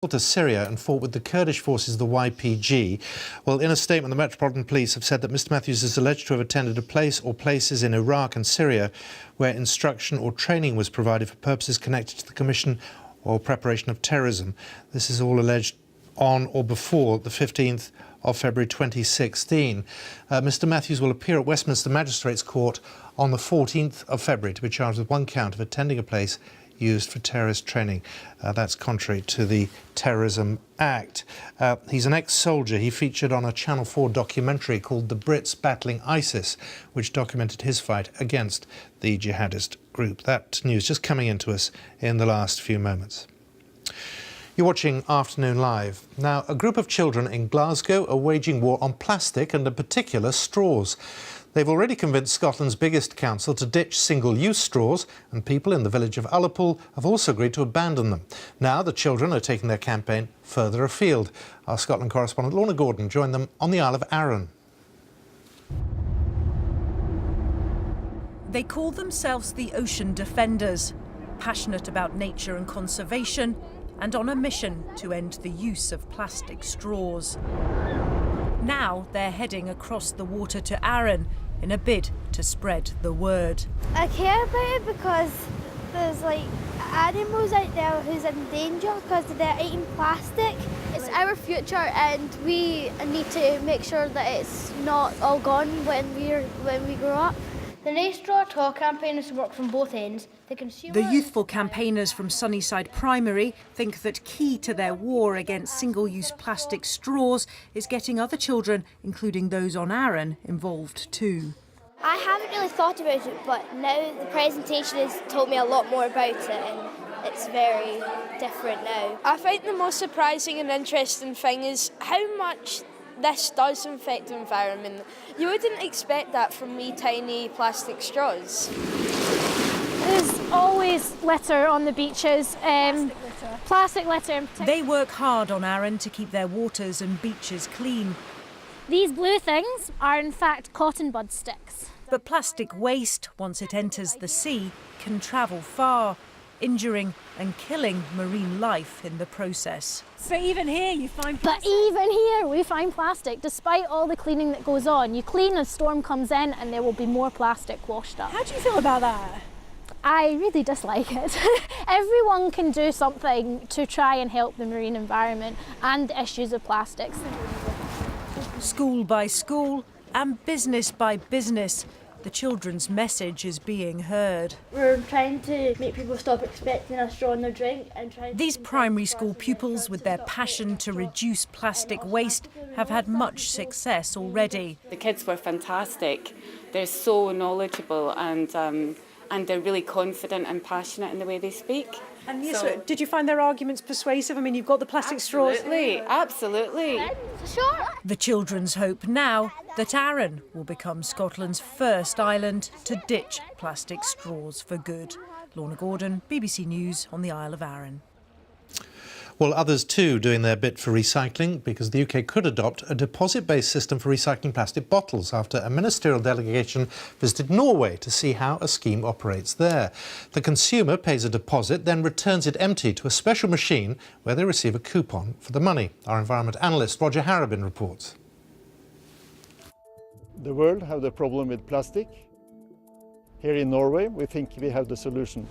to Syria and fought with the Kurdish forces, the YPG. Well, in a statement, the Metropolitan Police have said that Mr Matthews is alleged to have attended a place or places in Iraq and Syria where instruction or training was provided for purposes connected to the commission or preparation of terrorism. This is all alleged on or before the 15th of February 2016. Mr Matthews will appear at Westminster Magistrates Court on the 14th of February to be charged with one count of attending a place used for terrorist training. That's contrary to the Terrorism Act. He's an ex-soldier. He featured on a Channel 4 documentary called The Brits Battling ISIS, which documented his fight against the jihadist group. That news just coming into us in the last few moments. You're watching Afternoon Live. Now, a group of children in Glasgow are waging war on plastic and in particular straws. They've already convinced Scotland's biggest council to ditch single-use straws, and people in the village of Ullapool have also agreed to abandon them. Now the children are taking their campaign further afield. Our Scotland correspondent Lorna Gordon joined them on the Isle of Arran. They call themselves the Ocean Defenders, passionate about nature and conservation, and on a mission to end the use of plastic straws. Now they're heading across the water to Arran in a bid to spread the word. I care about it because there's animals out there who's in danger because they're eating plastic. It's our future and we need to make sure that it's not all gone when we grow up. The No Straw at All campaign is to work from both ends. The youthful campaigners from Sunnyside Primary think that key to their war against single-use plastic straws is getting other children, including those on Arran, involved too. I haven't really thought about it, but now the presentation has told me a lot more about it and it's very different now. I think the most surprising and interesting thing is how much this does affect the environment. You wouldn't expect that from wee tiny plastic straws. There's always litter on the beaches, plastic litter in particular. They work hard on Arran to keep their waters and beaches clean. These blue things are in fact cotton bud sticks. But plastic waste, once it enters the sea, can travel far, injuring and killing marine life in the process. So even here you find plastic? But even here we find plastic. Despite all the cleaning that goes on, you clean as storm comes in and there will be more plastic washed up. How do you feel about that? I really dislike it. Everyone can do something to try and help the marine environment and the issues of plastics. School by school and business by business, the children's message is being heard. We're trying to make people stop expecting a straw in their drink and trying. These primary school pupils, with their passion to reduce plastic waste, have had much success already. The kids were fantastic. They're so knowledgeable and they're really confident and passionate in the way they speak. And yes, so, did you find their arguments persuasive? I mean, you've got the plastic straws. Absolutely. Sure. The children's hope now that Arran will become Scotland's first island to ditch plastic straws for good. Lorna Gordon, BBC News on the Isle of Arran. Well, others too doing their bit for recycling, because the UK could adopt a deposit-based system for recycling plastic bottles after a ministerial delegation visited Norway to see how a scheme operates there. The consumer pays a deposit, then returns it empty to a special machine where they receive a coupon for the money. Our environment analyst Roger Harrabin reports. The world have the problem with plastic. Here in Norway, we think we have the solution.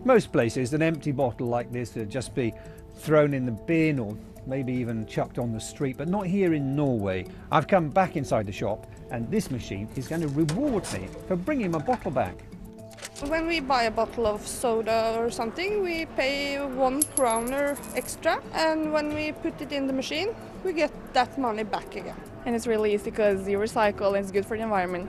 Most places, an empty bottle like this would just be thrown in the bin or maybe even chucked on the street, but not here in Norway. I've come back inside the shop and this machine is going to reward me for bringing my bottle back. When we buy a bottle of soda or something, we pay 1 kroner extra, and when we put it in the machine, we get that money back again. And it's really easy because you recycle and it's good for the environment.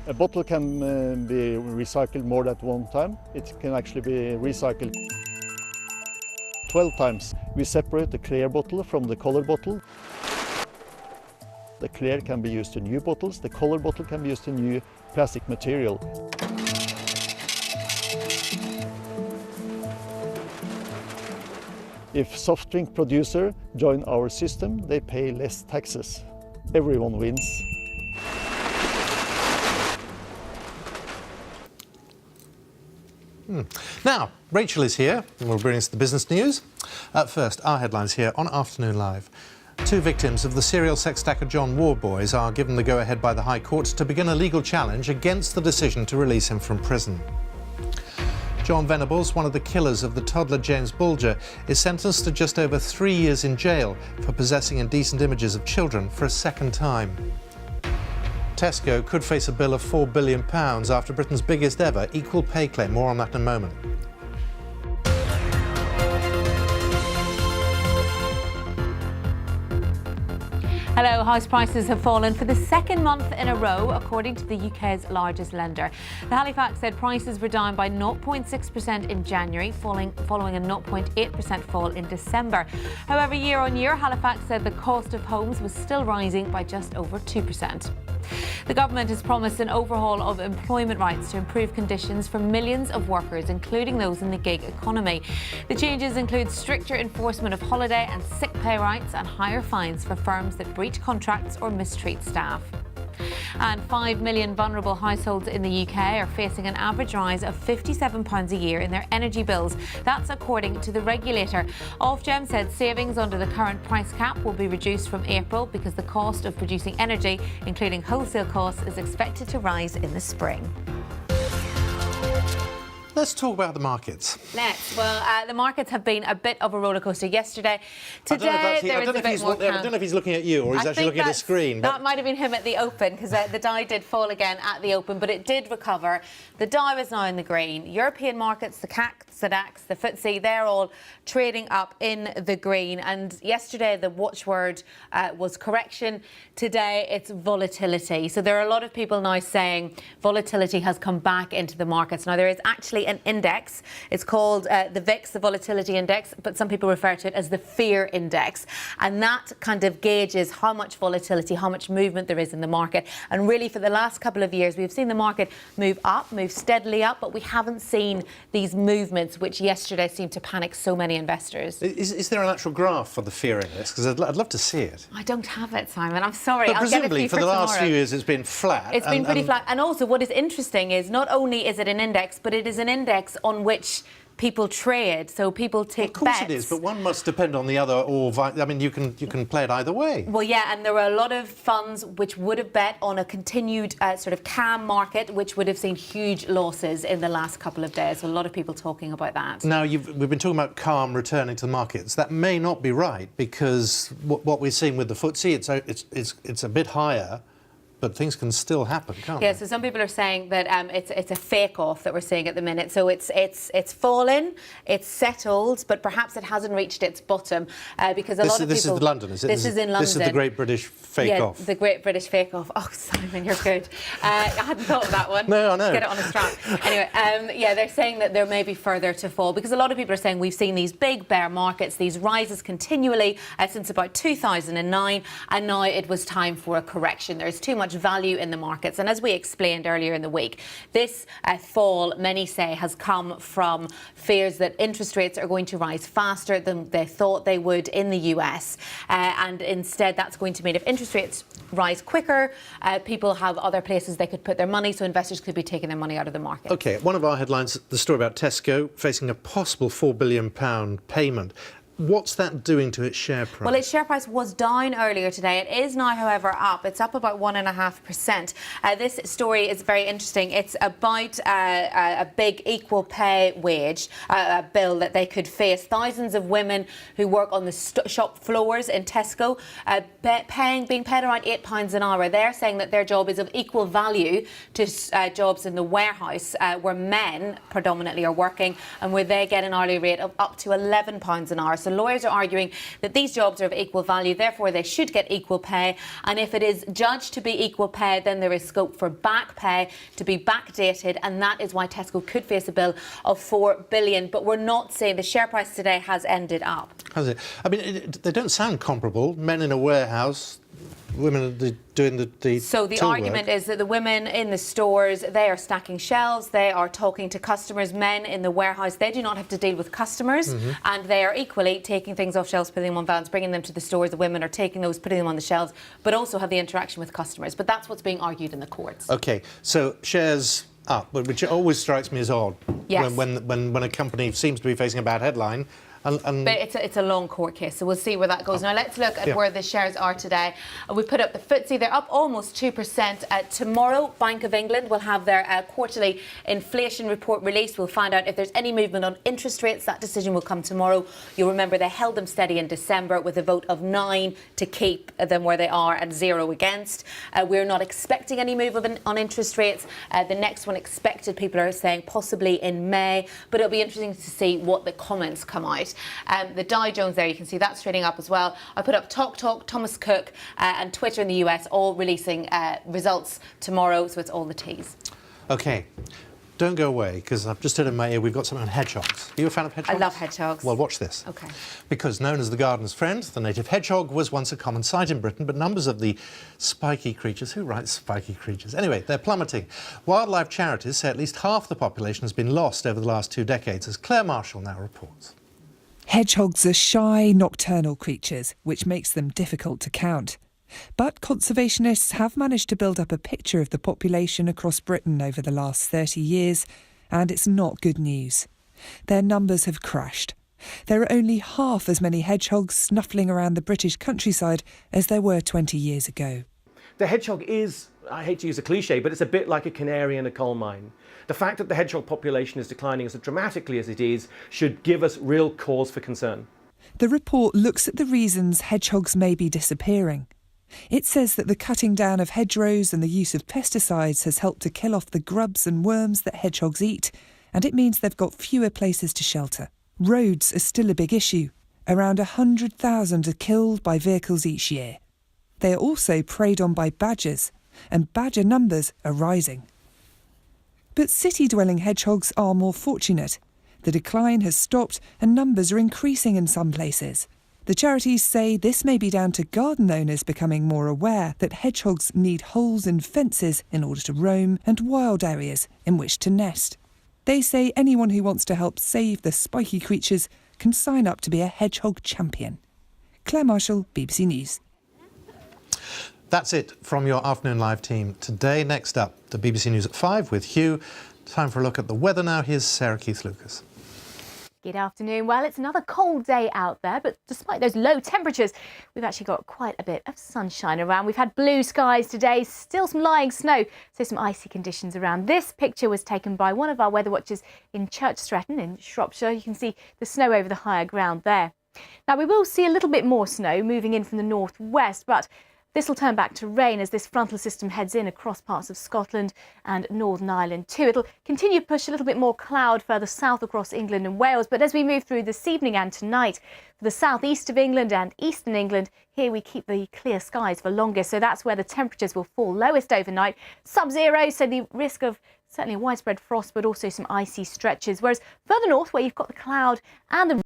A bottle can be recycled more than one time. It can actually be recycled 12 times. We separate the clear bottle from the colored bottle. The clear can be used in new bottles, the colored bottle can be used in new plastic material. If soft drink producer join our system, they pay less taxes. Everyone wins. Now, Rachel is here and will bring us the business news. First, our headlines here on Afternoon Live. 2 victims of the serial sex stacker John Warboys are given the go-ahead by the High Court to begin a legal challenge against the decision to release him from prison. John Venables, one of the killers of the toddler James Bulger, is sentenced to just over 3 years in jail for possessing indecent images of children for a second time. Tesco could face a bill of £4 billion after Britain's biggest ever equal pay claim. More on that in a moment. Hello, house prices have fallen for the second month in a row, according to the UK's largest lender. The Halifax said prices were down by 0.6% in January, following a 0.8% fall in December. However, year on year, Halifax said the cost of homes was still rising by just over 2%. The government has promised an overhaul of employment rights to improve conditions for millions of workers, including those in the gig economy. The changes include stricter enforcement of holiday and sick pay rights and higher fines for firms that breach contracts or mistreat staff. And 5 million vulnerable households in the UK are facing an average rise of £57 a year in their energy bills. That's according to the regulator. Ofgem said savings under the current price cap will be reduced from April because the cost of producing energy, including wholesale costs, is expected to rise in the spring. Let's talk about the markets. Let's. Well, the markets have been a bit of a rollercoaster yesterday. Today, there is a bit more calm. I don't know if he's looking at you or he's actually looking at the screen. That might have been him at the Open, because the Dow did fall again at the Open, but it did recover. The Dow is now in the green. European markets, the CAC, the DAX, the FTSE, they're all trading up in the green. And yesterday, the watchword was correction. Today, it's volatility. So there are a lot of people now saying volatility has come back into the markets. Now, there is actually an index. It's called the VIX, the Volatility Index, but some people refer to it as the Fear Index. And that kind of gauges how much volatility, how much movement there is in the market. And really, for the last couple of years, we've seen the market move up, move steadily up, but we haven't seen these movements, which yesterday seemed to panic so many investors. Is there an actual graph for the Fear Index? Because I'd love to see it. I don't have it, Simon. I'm sorry. But I'll get it for presumably, you for the last tomorrow. few years, it's been flat. It's been pretty flat. And also, what is interesting is not only is it an index, but it is an index on which people trade, so people take bets. Of course it is, but one must depend on the other, or I mean, you can play it either way. Well, yeah, and there were a lot of funds which would have bet on a continued sort of calm market, which would have seen huge losses in the last couple of days. So a lot of people talking about that. Now, we've been talking about calm returning to the markets. That may not be right, because what we're seeing with the FTSE, it's a bit higher. But things can still happen, can't Yeah, they? so some people are saying that it's a fake-off that we're seeing at the minute. So it's fallen, it's settled, but perhaps it hasn't reached its bottom because a lot of people... This is London, is it? This is in London. This is the Great British Fake-Off. Yeah, the Great British Fake-Off. Oh, Simon, you're good. I hadn't thought of that one. No, I know. Let's get it on a strap. Anyway, yeah, they're saying that there may be further to fall because a lot of people are saying we've seen these big bear markets, these rises continually since about 2009, and now it was time for a correction. There's too much value in the markets, and as we explained earlier in the week, this fall, many say, has come from fears that interest rates are going to rise faster than they thought they would in the US, and instead that's going to mean if interest rates rise quicker, people have other places they could put their money, so investors could be taking their money out of the market. OK, one of our headlines, the story about Tesco facing a possible £4 billion payment. What's that doing to its share price? Well, its share price was down earlier today. It is now, however, up. It's up about 1.5%. This story is very interesting. It's about a big equal pay wage bill that they could face. Thousands of women who work on the shop floors in Tesco being paid around £8 an hour. They're saying that their job is of equal value to jobs in the warehouse where men predominantly are working and where they get an hourly rate of up to £11 an hour. So lawyers are arguing that these jobs are of equal value, therefore they should get equal pay. And if it is judged to be equal pay, then there is scope for back pay to be backdated. And that is why Tesco could face a bill of $4 billion. But we're not saying the share price today has ended up. Has it? I mean, they don't sound comparable. Men in a warehouse women are doing the So the till argument work. is that the women in the stores, they are stacking shelves, they are talking to customers. Men in the warehouse, they do not have to deal with customers, and they are equally taking things off shelves, putting them on vans, bringing them to the stores. The women are taking those, putting them on the shelves, but also have the interaction with customers. But that's what's being argued in the courts. OK, so shares up, which always strikes me as odd. Yes. When a company seems to be facing a bad headline. And But it's a long court case, so we'll see where that goes. Now let's look at where the shares are today. We put up the FTSE, they're up almost 2%. Tomorrow, Bank of England will have their quarterly inflation report released. We'll find out if there's any movement on interest rates. That decision will come tomorrow. You'll remember they held them steady in December with a vote of 9 to keep them where they are and 0 against. We're not expecting any move on interest rates. The next one expected, people are saying possibly in May, but it'll be interesting to see what the comments come out. The Dow Jones there, you can see that's trading up as well. I put up TalkTalk, Thomas Cook and Twitter in the US all releasing results tomorrow, so it's all the T's. OK, don't go away, because I've just heard in my ear we've got something on hedgehogs. Are you a fan of hedgehogs? I love hedgehogs. Well, watch this. OK. Because known as the gardener's friend, the native hedgehog was once a common sight in Britain, but numbers of the spiky creatures, who writes spiky creatures? Anyway, they're plummeting. Wildlife charities say at least half the population has been lost over the last 2 decades, as Claire Marshall now reports. Hedgehogs are shy, nocturnal creatures, which makes them difficult to count. But conservationists have managed to build up a picture of the population across Britain over the last 30 years, and it's not good news. Their numbers have crashed. There are only half as many hedgehogs snuffling around the British countryside as there were 20 years ago. The hedgehog is, I hate to use a cliche, but it's a bit like a canary in a coal mine. The fact that the hedgehog population is declining as dramatically as it is should give us real cause for concern. The report looks at the reasons hedgehogs may be disappearing. It says that the cutting down of hedgerows and the use of pesticides has helped to kill off the grubs and worms that hedgehogs eat, and it means they've got fewer places to shelter. Roads are still a big issue. Around 100,000 are killed by vehicles each year. They are also preyed on by badgers, and badger numbers are rising. But city-dwelling hedgehogs are more fortunate. The decline has stopped and numbers are increasing in some places. The charities say this may be down to garden owners becoming more aware that hedgehogs need holes in fences in order to roam and wild areas in which to nest. They say anyone who wants to help save the spiky creatures can sign up to be a hedgehog champion. Claire Marshall, BBC News. That's it from your Afternoon Live team today. Next up, the BBC News at 5 with Hugh. Time for a look at the weather now. Here's Sarah Keith-Lucas. Good afternoon. Well, it's another cold day out there, but despite those low temperatures, we've actually got quite a bit of sunshine around. We've had blue skies today, still some lying snow, so some icy conditions around. This picture was taken by one of our weather watchers in Church Stretton in Shropshire. You can see the snow over the higher ground there. Now, we will see a little bit more snow moving in from the northwest, but this will turn back to rain as this frontal system heads in across parts of Scotland and Northern Ireland too. It'll continue to push a little bit more cloud further south across England and Wales, but as we move through this evening and tonight, for the southeast of England and eastern England, here we keep the clear skies for longer, so that's where the temperatures will fall lowest overnight. Sub-zero, so the risk of certainly widespread frost, but also some icy stretches, whereas further north, where you've got the cloud and the